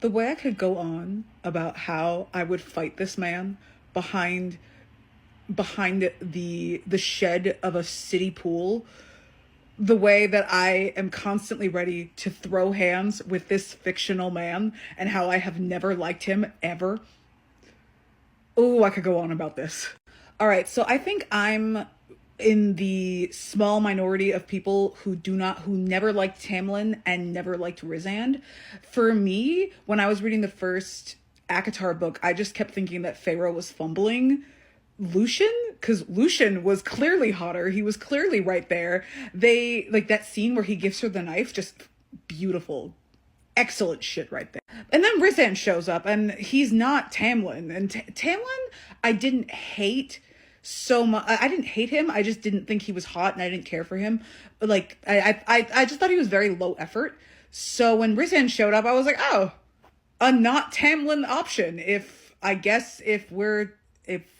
The way I could go on about how I would fight this man behind the shed of a city pool, the way that I am constantly ready to throw hands with this fictional man and how I have never liked him ever. Oh, I could go on about this. All right, so I think I'm in the small minority of people who never liked Tamlin and never liked RHYSAND. For me, when I was reading the first ACOTAR book, I just kept thinking that Feyre was fumbling Lucien, because Lucien was clearly hotter. He was clearly right there. They, like, that scene where he gives her the knife, just beautiful. Excellent shit right there. And then RHYSAND shows up, and he's not Tamlin. And Tamlin, I didn't hate so much. I didn't hate him. I just didn't think he was hot, and I didn't care for him. But like, I just thought he was very low effort. So when RHYSAND showed up, I was like, oh, a not Tamlin option. If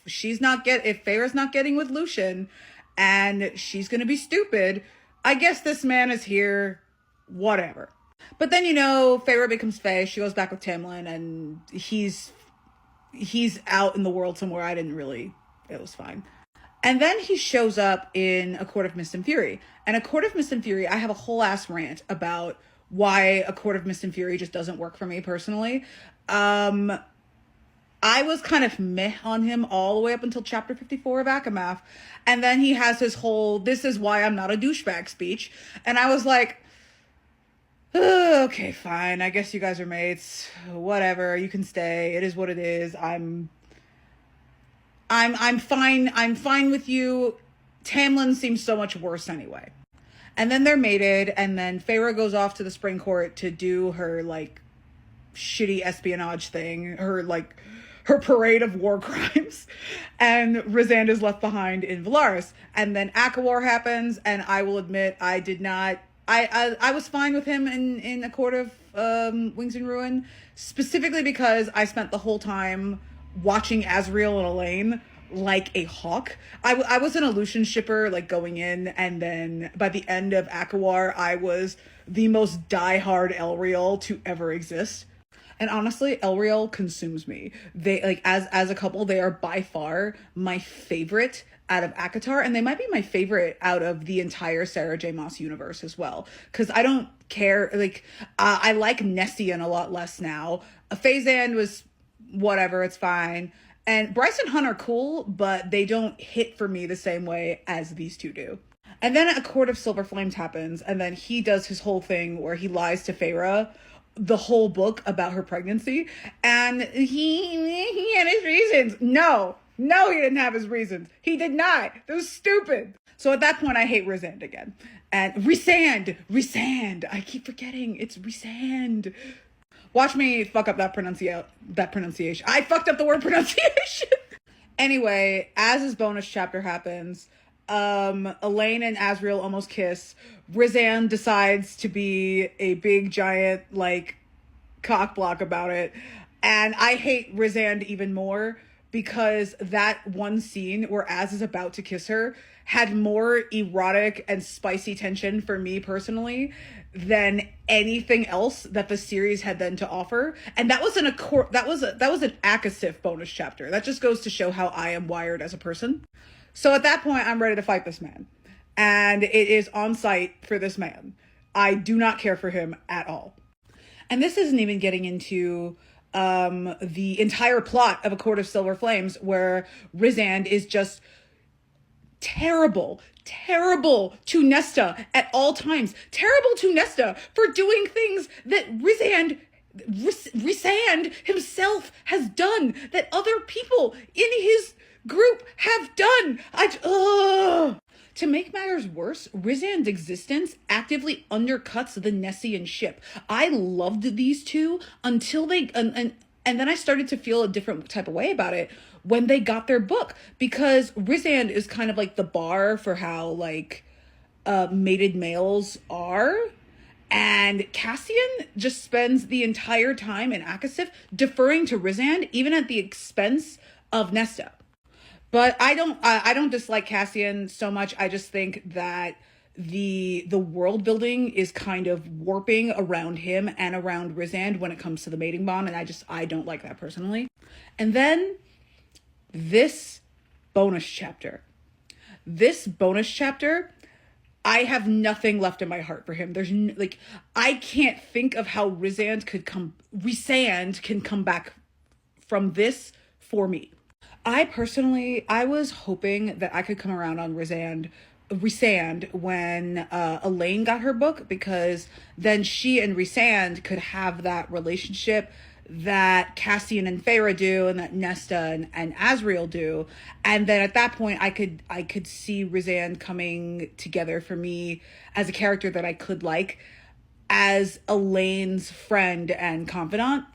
Feyre's not getting with Lucien, and she's gonna be stupid, I guess this man is here. Whatever. But then, Feyre becomes Fae. She goes back with Tamlin, and he's out in the world somewhere. It was fine. And then he shows up in A Court of Mist and Fury. And A Court of Mist and Fury, I have a whole ass rant about why A Court of Mist and Fury just doesn't work for me personally. I was kind of meh on him all the way up until chapter 54 of Akamath. And then he has his whole, "this is why I'm not a douchebag" speech. And I was like, okay, fine. I guess you guys are mates. Whatever. You can stay. It is what it is. I'm fine. I'm fine with you. Tamlin seems so much worse anyway. And then they're mated, and then Feyre goes off to the Spring Court to do her, like, shitty espionage thing. Her parade of war crimes. And RHYSAND is left behind in Velaris. And then ACOWAR happens, and I will admit I did not... I was fine with him in A Court of Wings and Ruin, specifically because I spent the whole time watching Azriel and Elain like a hawk. I was an Lucien shipper, like, going in, and then by the end of ACOWAR, I was the most diehard Elriel to ever exist. And honestly, Elriel consumes me. They, like, as a couple, they are by far my favorite out of ACOTAR, and they might be my favorite out of the entire Sarah J. Maas universe as well. Because I don't care, like, I like Nessian a lot less now. Phazan was whatever, it's fine. And Bryce and Hunt are cool, but they don't hit for me the same way as these two do. And then A Court of Silver Flames happens, and then he does his whole thing where he lies to Feyre the whole book about her pregnancy, and he had his reasons. No, he didn't have his reasons. He did not. That was stupid. So at that point, I hate RHYSAND again. And RHYSAND. I keep forgetting. It's RHYSAND. Watch me fuck up that pronunciation. I fucked up the word pronunciation. Anyway, as his bonus chapter happens, Elain and Azriel almost kiss. RHYSAND decides to be a big giant, like, cock block about it. And I hate RHYSAND even more because that one scene where Az is about to kiss her had more erotic and spicy tension for me personally than anything else that the series had then to offer. And that was an Akasif bonus chapter. That just goes to show how I am wired as a person. So at that point, I'm ready to fight this man. And it is on site for this man. I do not care for him at all. And this isn't even getting into the entire plot of A Court of Silver Flames, where RHYSAND is just terrible to Nesta at all times. Terrible to Nesta for doing things that RHYSAND himself has done, that other people in his group have done. To make matters worse, RHYSAND's existence actively undercuts the Nessian ship. I loved these two until they... And then I started to feel a different type of way about it when they got their book. Because RHYSAND is kind of like the bar for how, like, mated males are. And Cassian just spends the entire time in Akasif deferring to RHYSAND, even at the expense of Nesta. But I don't dislike Cassian so much. I just think that the world building is kind of warping around him and around RHYSAND when it comes to the mating bond, and I don't like that personally. And then this bonus chapter. I have nothing left in my heart for him. There's I can't think of how RHYSAND can come back from this for me. I was hoping that I could come around on RHYSAND when Elain got her book, because then she and RHYSAND could have that relationship that Cassian and Feyre do, and that Nesta and Azriel do. And then at that point I could see RHYSAND coming together for me as a character that I could like as Elain's friend and confidant.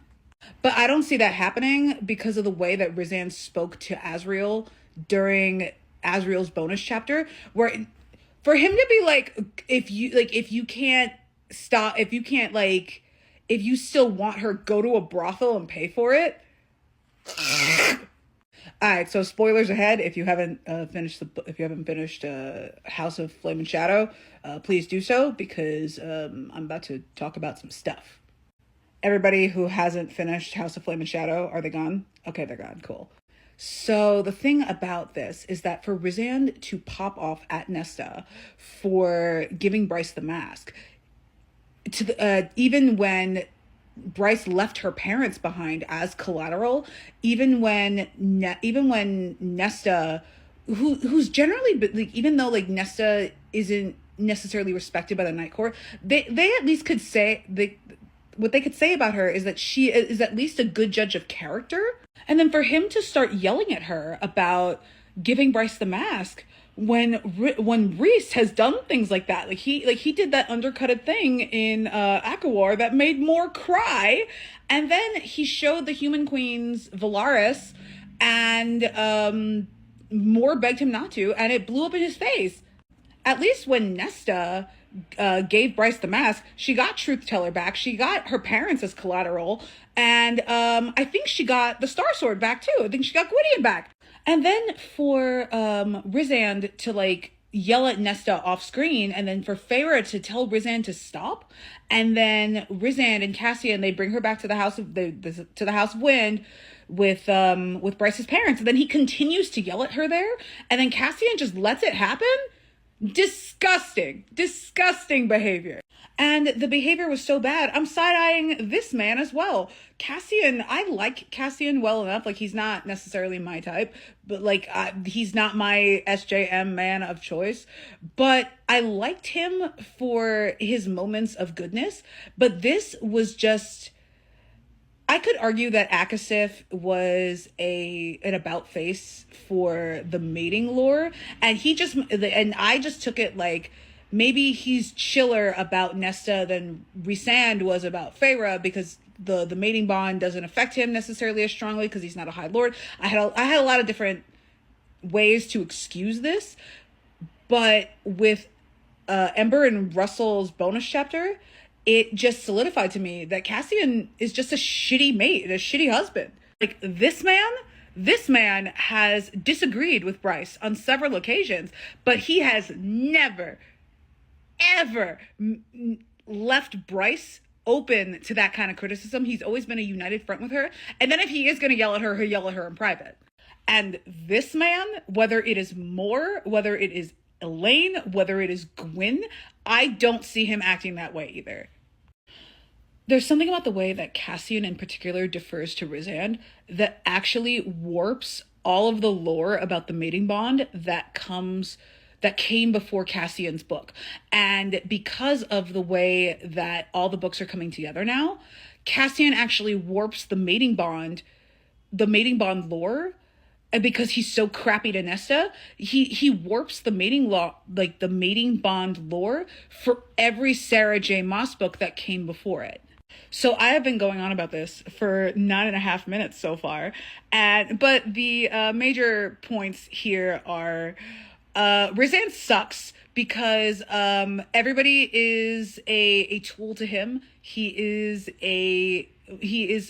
But I don't see that happening because of the way that RHYSAND spoke to Azriel during Azriel's bonus chapter, where for him to be like, if you still want her, go to a brothel and pay for it. All right, so spoilers ahead. If you haven't finished House of Flame and Shadow, please do so, because I'm about to talk about some stuff. Everybody who hasn't finished House of Flame and Shadow, are they gone? Okay, they're gone. Cool. So the thing about this is that for RHYSAND to pop off at Nesta for giving Bryce the mask, even when Bryce left her parents behind as collateral, even when Nesta, who's generally, even though Nesta isn't necessarily respected by the Night Court, they at least could say what they could say about her is that she is at least a good judge of character. And then for him to start yelling at her about giving Bryce the mask when Rhys has done things like that, he did that undercutted thing in Akawar that made Mor cry, and then he showed the Human Queen's Valaris, and Mor begged him not to, and it blew up in his face. At least when Nesta gave Bryce the mask, she got Truth Teller back, she got her parents as collateral, and I think she got the Star Sword back too. I think she got Gwydion back. And then for RHYSAND to yell at Nesta off screen, and then for Feyre to tell RHYSAND to stop, and then RHYSAND and Cassian, they bring her back to the House of Wind with Bryce's parents, and then he continues to yell at her there, and then Cassian just lets it happen. Disgusting behavior. And the behavior was so bad, I'm side-eyeing this man as well. Cassian, I like Cassian well enough. He's not necessarily my type, but he's not my SJM man of choice. But I liked him for his moments of goodness. But this was just, I could argue that Akasif was an about face for the mating lore, and I just took it maybe he's chiller about Nesta than RHYSAND was about Feyre, because the mating bond doesn't affect him necessarily as strongly because he's not a High Lord. I had a lot of different ways to excuse this, but with Ember and Russell's bonus chapter, it just solidified to me that Cassian is just a shitty mate and a shitty husband. This man has disagreed with Bryce on several occasions, but he has never, ever left Bryce open to that kind of criticism. He's always been a united front with her. And then if he is going to yell at her, he'll yell at her in private. And this man, whether it is Mor, whether it is Elain, whether it is Gwyn, I don't see him acting that way either. There's something about the way that Cassian in particular defers to RHYSAND that actually warps all of the lore about the mating bond that came before Cassian's book. And because of the way that all the books are coming together now, Cassian actually warps the mating bond lore. And because he's so crappy to Nesta, he warps the mating bond lore for every Sarah J. Maas book that came before it. So I have been going on about this for 9.5 minutes so far, but the major points here are RHYSAND sucks because everybody is a tool to him. He is a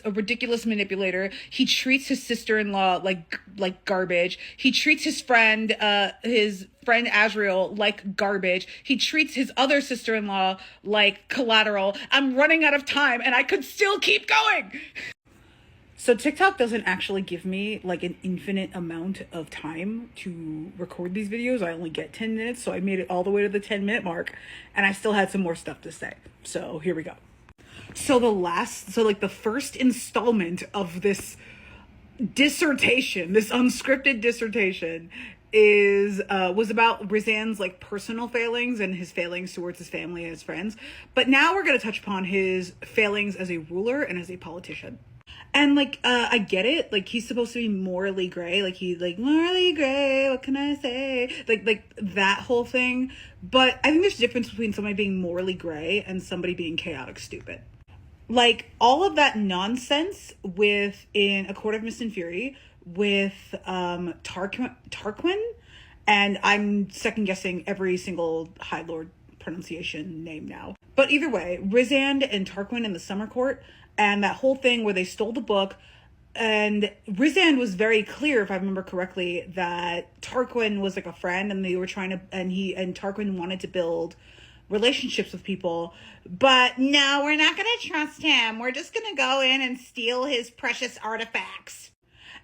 ridiculous manipulator. He treats his sister-in-law like garbage. He treats his friend Azriel like garbage. He treats his other sister-in-law like collateral. I'm running out of time and I could still keep going. So TikTok doesn't actually give me like an infinite amount of time to record these videos. I only get 10 minutes, so I made it all the way to the 10-minute mark, and I still had some more stuff to say. So here we go. So the first installment of this dissertation, this unscripted dissertation, was about RHYSAND's like personal failings and his failings towards his family and his friends. But now we're going to touch upon his failings as a ruler and as a politician. And like I get it, like he's supposed to be morally gray, like he's like morally gray, what can I say, like that whole thing. But I think there's a difference between somebody being morally gray and somebody being chaotic stupid. Like all of that nonsense in A Court of Mist and Fury with Tarquin, and I'm second guessing every single High Lord pronunciation name now. But either way, RHYSAND and Tarquin in the Summer Court, and that whole thing where they stole the book, and RHYSAND was very clear, if I remember correctly, that Tarquin was like a friend, and they were trying to, and Tarquin wanted to build relationships with people, but no, we're not going to trust him. We're just going to go in and steal his precious artifacts.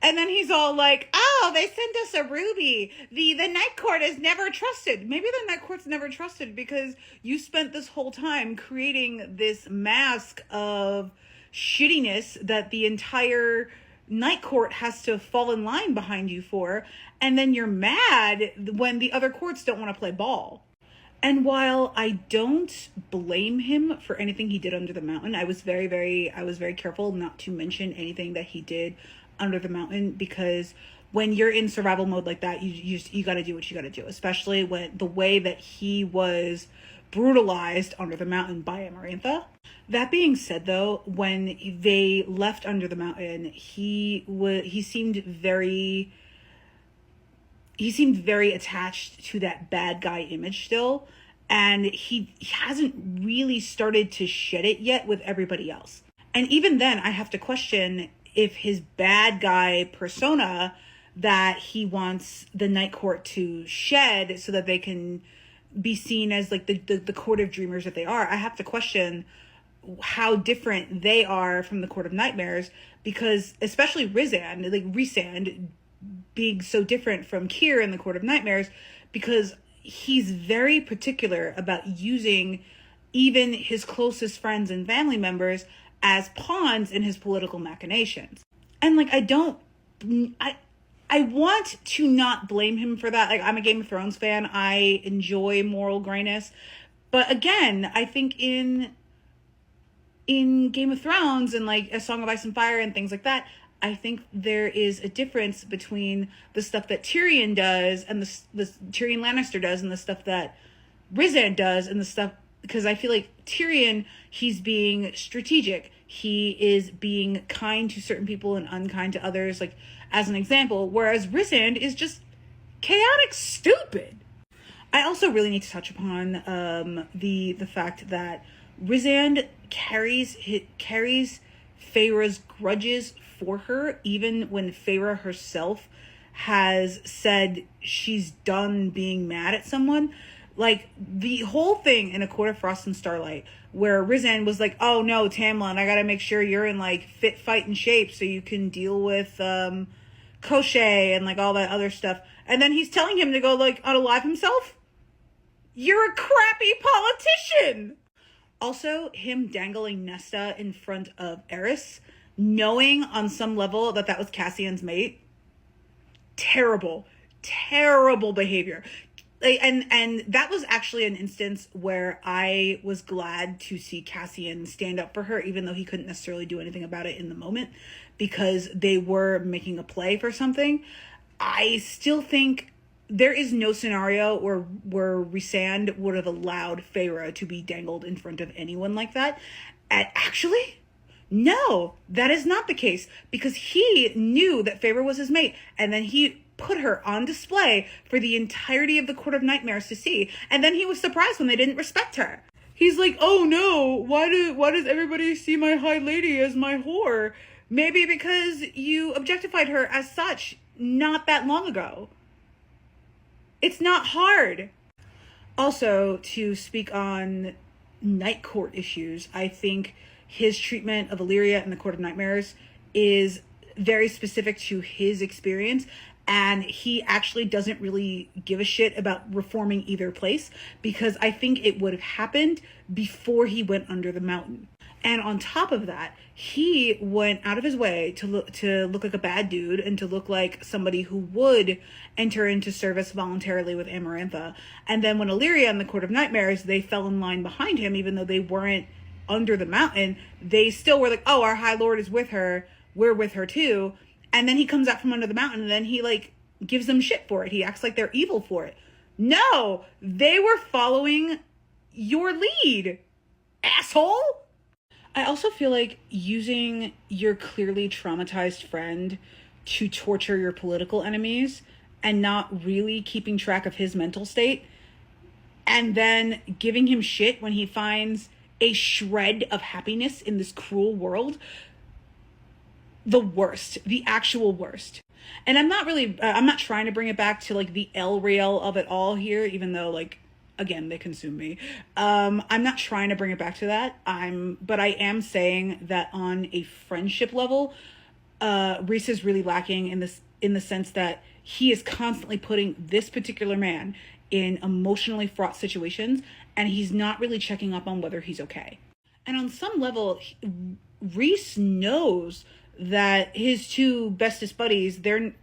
And then he's all like, oh, they sent us a ruby. The Night Court is never trusted. Maybe the Night Court's never trusted because you spent this whole time creating this mask of shittiness that the entire Night Court has to fall in line behind you for. And then you're mad when the other courts don't want to play ball. And while I don't blame him for anything he did under the mountain, I was very careful not to mention anything that he did under the mountain, because when you're in survival mode like that, you got to do what you got to do, especially when the way that he was brutalized under the mountain by Amarantha. That being said, though, when they left under the mountain, he seemed very attached to that bad guy image still, and he hasn't really started to shed it yet with everybody else. And even then, I have to question if his bad guy persona that he wants the Night Court to shed so that they can be seen as like the court of dreamers that they are, I have to question how different they are from the Court of Nightmares, because especially RHYSAND being so different from Kier in the Court of Nightmares, because he's very particular about using even his closest friends and family members as pawns in his political machinations. And like, I want to not blame him for that. Like, I'm a Game of Thrones fan. I enjoy moral grayness. But again, I think in Game of Thrones and like A Song of Ice and Fire and things like that, I think there is a difference between the stuff that Tyrion does and the Tyrion Lannister does and the stuff that RHYSAND does and the stuff, because I feel like Tyrion, he's being strategic. He is being kind to certain people and unkind to others, like as an example, whereas RHYSAND is just chaotic stupid. I also really need to touch upon the fact that RHYSAND carries Feyre's grudges for her, even when Feyre herself has said she's done being mad at someone. Like, the whole thing in A Court of Frost and Starlight, where RHYSAND was like, oh no, Tamlin, I gotta make sure you're in like fit fighting shape so you can deal with Crochet and like all that other stuff. And then he's telling him to go like unalive himself. You're a crappy politician. Also, him dangling Nesta in front of Eris, knowing on some level that was Cassian's mate. Terrible behavior. And that was actually an instance where I was glad to see Cassian stand up for her, even though he couldn't necessarily do anything about it in the moment, because they were making a play for something. I still think there is no scenario where RHYSAND would have allowed Feyre to be dangled in front of anyone like that. And actually, no, that is not the case, because he knew that Feyre was his mate, and then he put her on display for the entirety of the Court of Nightmares to see. And then he was surprised when they didn't respect her. He's like, oh no, why does everybody see my high lady as my whore? Maybe because you objectified her as such not that long ago. It's not hard. Also, to speak on Night Court issues, I think his treatment of Illyria in the Court of Nightmares is very specific to his experience, and he actually doesn't really give a shit about reforming either place, because I think it would have happened before he went under the mountain. And on top of that, he went out of his way to look like a bad dude and to look like somebody who would enter into service voluntarily with Amarantha. And then when Illyria in the Court of Nightmares, they fell in line behind him, even though they weren't under the mountain, they still were like, oh, our High Lord is with her, we're with her too. And then he comes out from under the mountain, and then he like gives them shit for it. He acts like they're evil for it. No, they were following your lead, asshole. I also feel like using your clearly traumatized friend to torture your political enemies and not really keeping track of his mental state, and then giving him shit when he finds a shred of happiness in this cruel world. The worst, the actual worst. And I'm not trying to bring it back to like the Elriel of it all here, even though like, again, they consume me. I'm not trying to bring it back to that. But I am saying that on a friendship level, Rhys is really lacking in the sense that he is constantly putting this particular man in emotionally fraught situations, and he's not really checking up on whether he's okay. And on some level, Rhys knows that his two bestest buddies, they're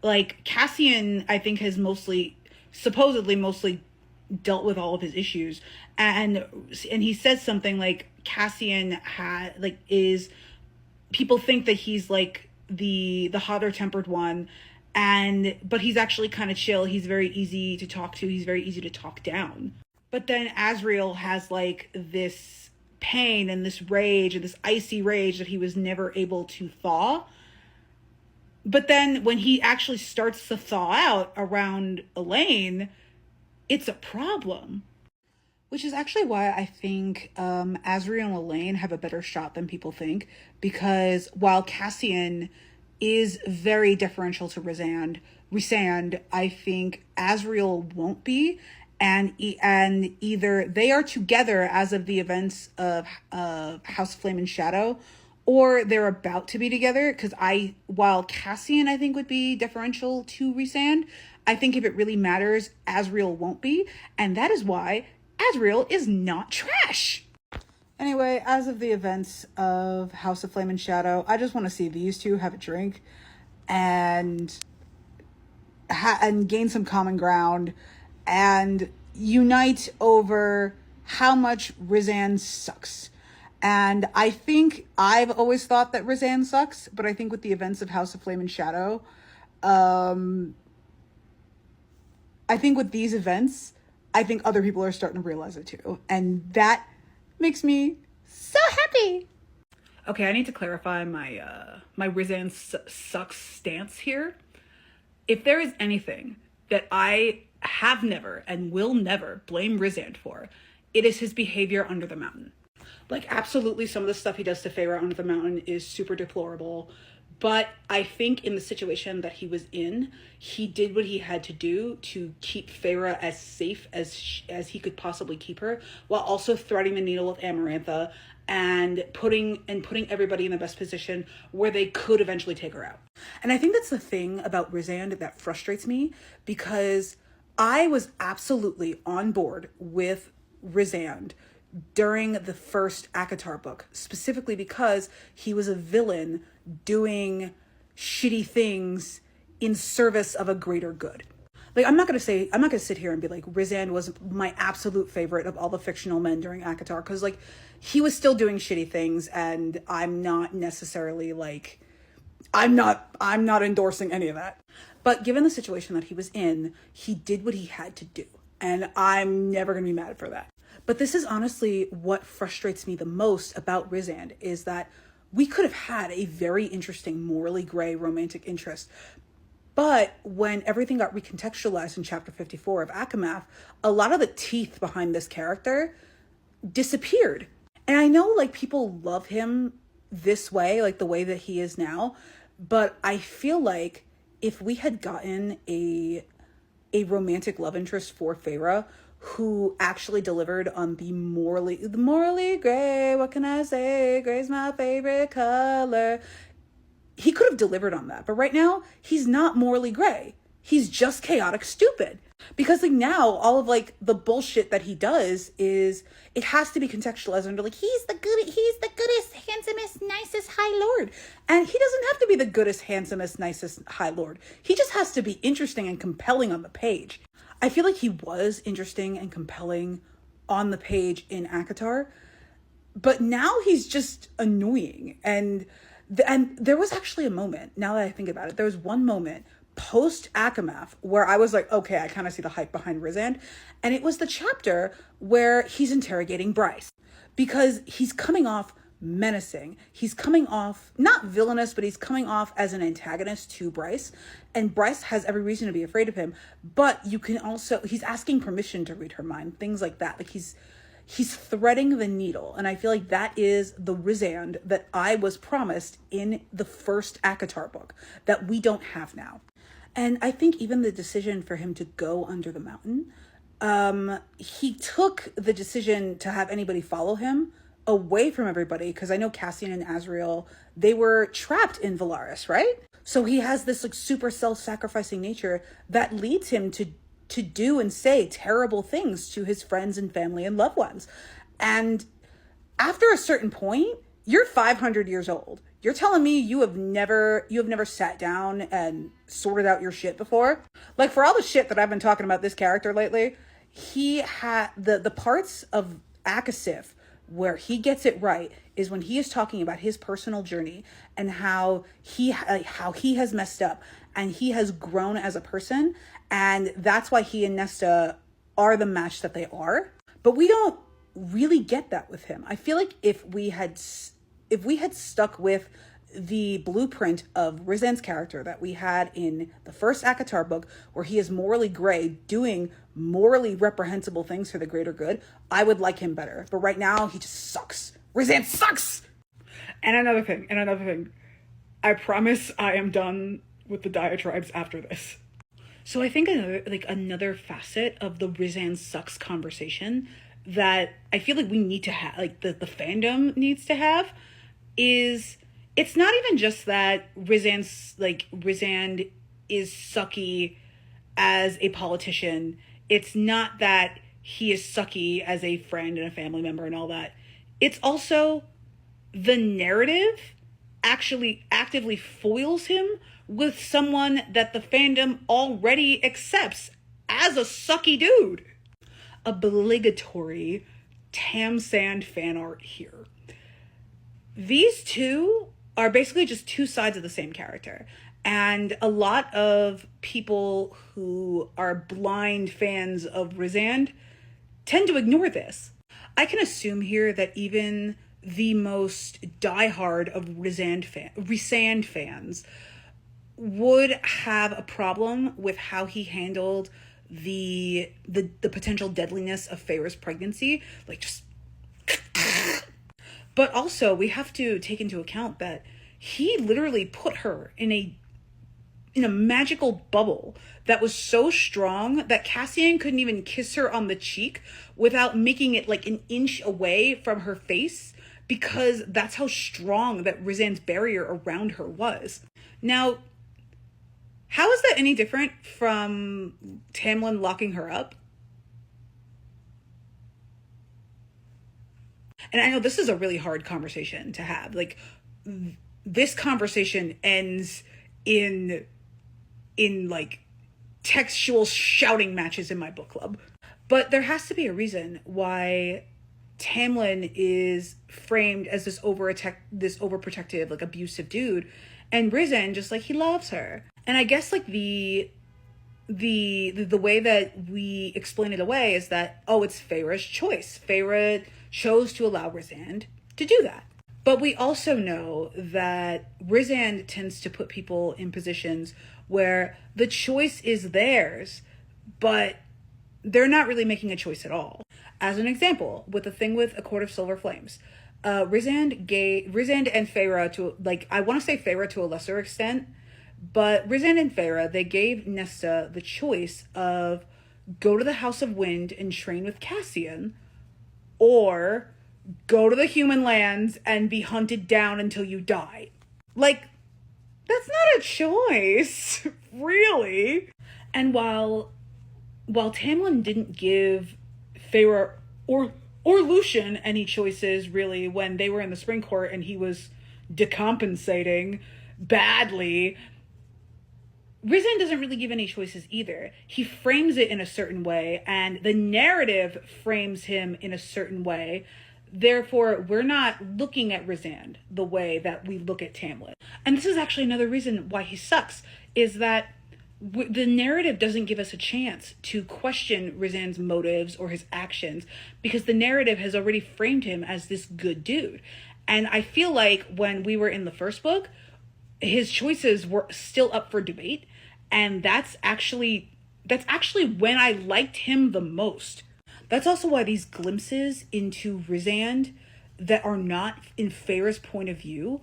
like, Cassian, I think, has supposedly mostly dealt with all of his issues, and he says something like Cassian people think that he's like the hotter tempered one, but he's actually kind of chill. He's very easy to talk to. He's very easy to talk down. But then Azriel has like this pain and this rage and this icy rage that he was never able to thaw. But then when he actually starts to thaw out around Elain, it's a problem. Which is actually why I think Azriel and Elain have a better shot than people think. Because while Cassian is very deferential to Rhysand, I think Azriel won't be. And either they are together as of the events of House of Flame and Shadow, or they're about to be together. Because while Cassian, I think, would be deferential to Rhysand, I think if it really matters, Azriel won't be. And that is why Azriel is not trash. Anyway, as of the events of House of Flame and Shadow, I just want to see these two have a drink and gain some common ground and unite over how much RHYSAND sucks. And I think I've always thought that RHYSAND sucks, but I think with the events of House of Flame and Shadow, I think with these events, I think other people are starting to realize it too. And that makes me so happy. Okay, I need to clarify my RHYSAND sucks stance here. If there is anything that I have never and will never blame RHYSAND for, it is his behavior under the mountain. Like, absolutely, some of the stuff he does to Feyre under the mountain is super deplorable. But I think in the situation that he was in, he did what he had to do to keep Feyre as safe as he could possibly keep her, while also threading the needle with Amarantha and putting everybody in the best position where they could eventually take her out. And I think that's the thing about RHYSAND that frustrates me, because I was absolutely on board with RHYSAND during the first ACOTAR book, specifically because he was a villain doing shitty things in service of a greater good. Like, I'm not gonna sit here and be like, RHYSAND was my absolute favorite of all the fictional men during ACOTAR, because like, he was still doing shitty things, and I'm not necessarily like, I'm not endorsing any of that. But given the situation that he was in, he did what he had to do, and I'm never gonna be mad for that. But this is honestly what frustrates me the most about RHYSAND, is that we could have had a very interesting morally gray romantic interest But when everything got recontextualized in chapter 54 of Akamath, a lot of the teeth behind this character disappeared. And I know like people love him this way, like the way that he is now, but I feel like if we had gotten a romantic love interest for Feyre who actually delivered on the morally gray, what can I say? Gray's my favorite color. He could have delivered on that. But right now, he's not morally gray. He's just chaotic stupid. Because like now, all of like the bullshit that he does is, it has to be contextualized under like, he's the goodest, handsomest, nicest High Lord. And he doesn't have to be the goodest, handsomest, nicest High Lord. He just has to be interesting and compelling on the page. I feel like he was interesting and compelling on the page in ACOTAR, but now he's just annoying. And there was actually a moment, now that I think about it, there was one moment post Akamath where I was like, okay, I kind of see the hype behind RHYSAND. And it was the chapter where he's interrogating Bryce, because he's coming off menacing. He's coming off not villainous, but he's coming off as an antagonist to Bryce. And Bryce has every reason to be afraid of him. But you can also, he's asking permission to read her mind, things like that. Like he's threading the needle. And I feel like that is the RHYSAND that I was promised in the first ACOTAR book that we don't have now. And I think even the decision for him to go under the mountain, he took the decision to have anybody follow him away from everybody, because I know Cassian and Azriel, they were trapped in Valaris, right? So he has this like super self-sacrificing nature that leads him to do and say terrible things to his friends and family and loved ones. And after a certain point, you're 500 years old. You're telling me you have never sat down and sorted out your shit before? Like, for all the shit that I've been talking about this character lately, he had the parts of Akasif where he gets it right is when he is talking about his personal journey and how he has messed up and he has grown as a person, and that's why he and Nesta are the match that they are. But we don't really get that with him. I feel like if we had stuck with the blueprint of RHYSAND's character that we had in the first ACOTAR book, where he is morally gray, doing morally reprehensible things for the greater good, I would like him better. But right now, he just sucks. RHYSAND sucks! And another thing. I promise I am done with the diatribes after this. So I think another facet of the RHYSAND sucks conversation that I feel like we need to have, like the fandom needs to have, is it's not even just that RHYSAND is sucky as a politician. It's not that he is sucky as a friend and a family member and all that. It's also the narrative actually actively foils him with someone that the fandom already accepts as a sucky dude. Obligatory Tamsand fan art here. These two are basically just two sides of the same character. And a lot of people who are blind fans of RHYSAND tend to ignore this. I can assume here that even the most diehard of RHYSAND fans would have a problem with how he handled the potential deadliness of Feyre's pregnancy. Like, just... But also, we have to take into account that he literally put her in a magical bubble that was so strong that Cassian couldn't even kiss her on the cheek without making it like an inch away from her face, because that's how strong that RHYSAND's barrier around her was. Now, how is that any different from Tamlin locking her up? And I know this is a really hard conversation to have. Like, this conversation ends in like textual shouting matches in my book club. But there has to be a reason why Tamlin is framed as this overprotective, like abusive dude, and RHYSAND just like he loves her. And I guess like the way that we explain it away is that, oh, it's Feyre's choice. Feyre chose to allow RHYSAND to do that. But we also know that RHYSAND tends to put people in positions where the choice is theirs, but they're not really making a choice at all. As an example, with the thing with A Court of Silver Flames, RHYSAND and Feyre to, like, I want to say Feyre to a lesser extent, but RHYSAND and Feyre, they gave Nesta the choice of go to the House of Wind and train with Cassian, or go to the human lands and be hunted down until you die. Like, that's not a choice, really. And while Tamlin didn't give Feyre or Lucien any choices, really, when they were in the Spring Court and he was decompensating badly, RHYSAND doesn't really give any choices either. He frames it in a certain way, and the narrative frames him in a certain way. Therefore, we're not looking at RHYSAND the way that we look at Tamlin. And this is actually another reason why he sucks, is that the narrative doesn't give us a chance to question RHYSAND's motives or his actions, because the narrative has already framed him as this good dude. And I feel like when we were in the first book, his choices were still up for debate, and that's actually when I liked him the most. That's also why these glimpses into RHYSAND that are not in Feyre's point of view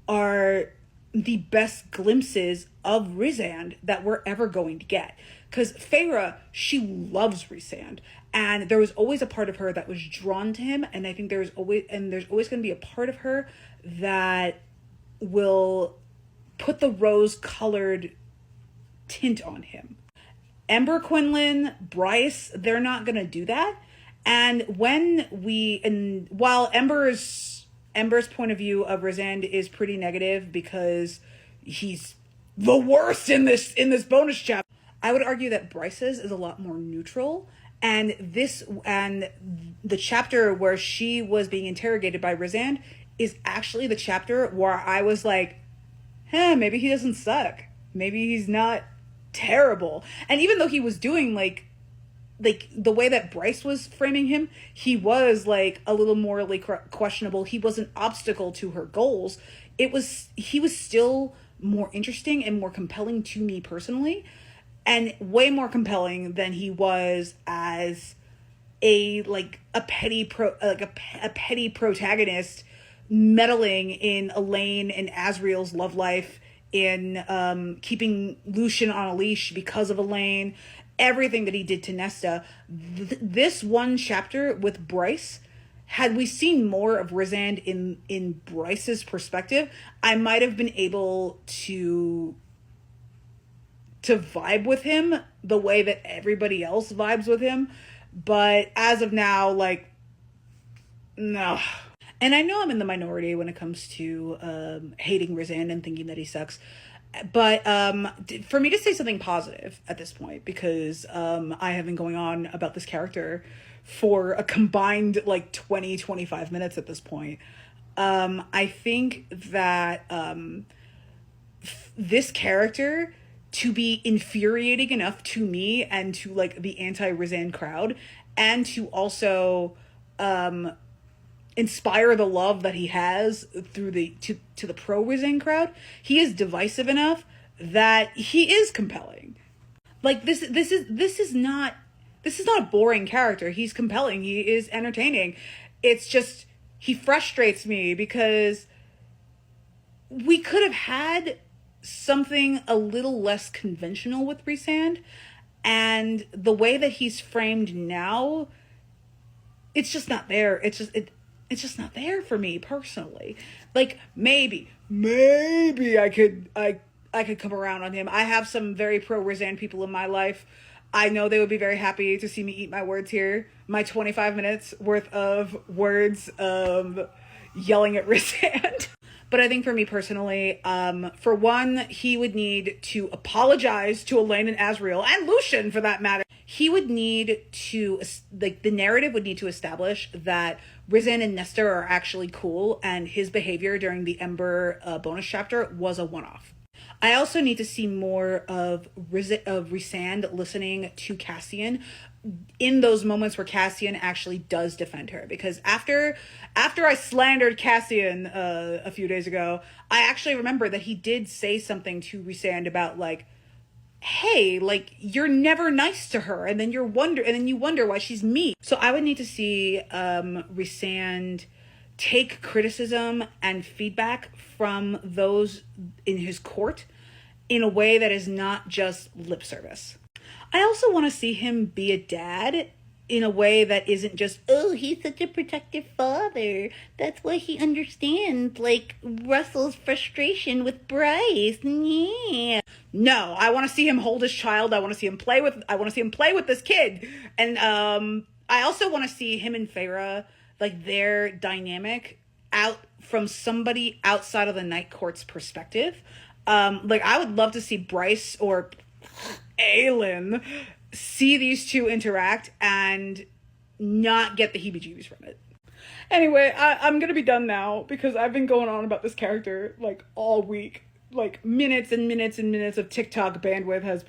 are the best glimpses of RHYSAND that we're ever going to get. Because Feyre, she loves RHYSAND, and there was always a part of her that was drawn to him, and I think there's always going to be a part of her that will put the rose-colored tint on him. Ember, Quinlan, Bryce, they're not going to do that. And while Ember's point of view of RHYSAND is pretty negative because he's the worst in this bonus chapter, I would argue that Bryce's is a lot more neutral. And the chapter where she was being interrogated by RHYSAND is actually the chapter where I was like, maybe he doesn't suck. Maybe he's not terrible. And even though he was doing like the way that Bryce was framing him, he was like a little morally questionable. He was an obstacle to her goals. He was still more interesting and more compelling to me personally, and way more compelling than he was as a petty protagonist meddling in Elain and Azriel's love life, in keeping Lucien on a leash because of Elain, everything that he did to Nesta. This one chapter with Bryce, had we seen more of RHYSAND in Bryce's perspective, I might have been able to vibe with him the way that everybody else vibes with him. But as of now, no. And I know I'm in the minority when it comes to hating RHYSAND and thinking that he sucks. But for me to say something positive at this point, because I have been going on about this character for a combined 20-25 minutes at this point, I think that this character, to be infuriating enough to me and to the anti-RHYSAND crowd, and to also inspire the love that he has through to the pro RHYSAND crowd, he is divisive enough that he is compelling. This is not a boring character. He's compelling. He is entertaining. It's just, he frustrates me because we could have had something a little less conventional with RHYSAND, and the way that he's framed now, it's just not there. It's just not there for me personally. Maybe I could come around on him. I have some very pro RHYSAND people in my life. I know they would be very happy to see me eat my words here. My 25 minutes worth of words yelling at RHYSAND. But I think for me personally, for one, he would need to apologize to Elain and Azriel, and Lucien for that matter. He would need to, the narrative would need to establish that RHYSAND and Nesta are actually cool, and his behavior during the Ember bonus chapter was a one-off. I also need to see more of RHYSAND listening to Cassian in those moments where Cassian actually does defend her. Because after I slandered Cassian a few days ago, I actually remember that he did say something to Rhysand about like, hey, like, you're never nice to her, and then you wonder why she's mean. So I would need to see Rhysand take criticism and feedback from those in his court in a way that is not just lip service. I also want to see him be a dad in a way that isn't just, oh, he's such a protective father. That's why he understands, like, Russell's frustration with Bryce. Yeah. No, I want to see him hold his child. I want to see him play with this kid. And I also want to see him and Feyre, like, their dynamic out from somebody outside of the Night Court's perspective. Like, I would love to see Bryce or Elain see these two interact and not get the heebie-jeebies from it. Anyway, I'm gonna be done now because I've been going on about this character like all week. Like minutes and minutes and minutes of TikTok bandwidth has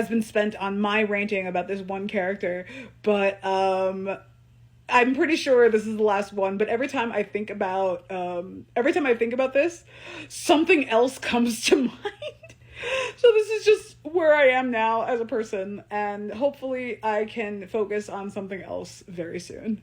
been spent on my ranting about this one character. But I'm pretty sure this is the last one. But every time I think about this, something else comes to mind. So this is just where I am now as a person, and hopefully I can focus on something else very soon.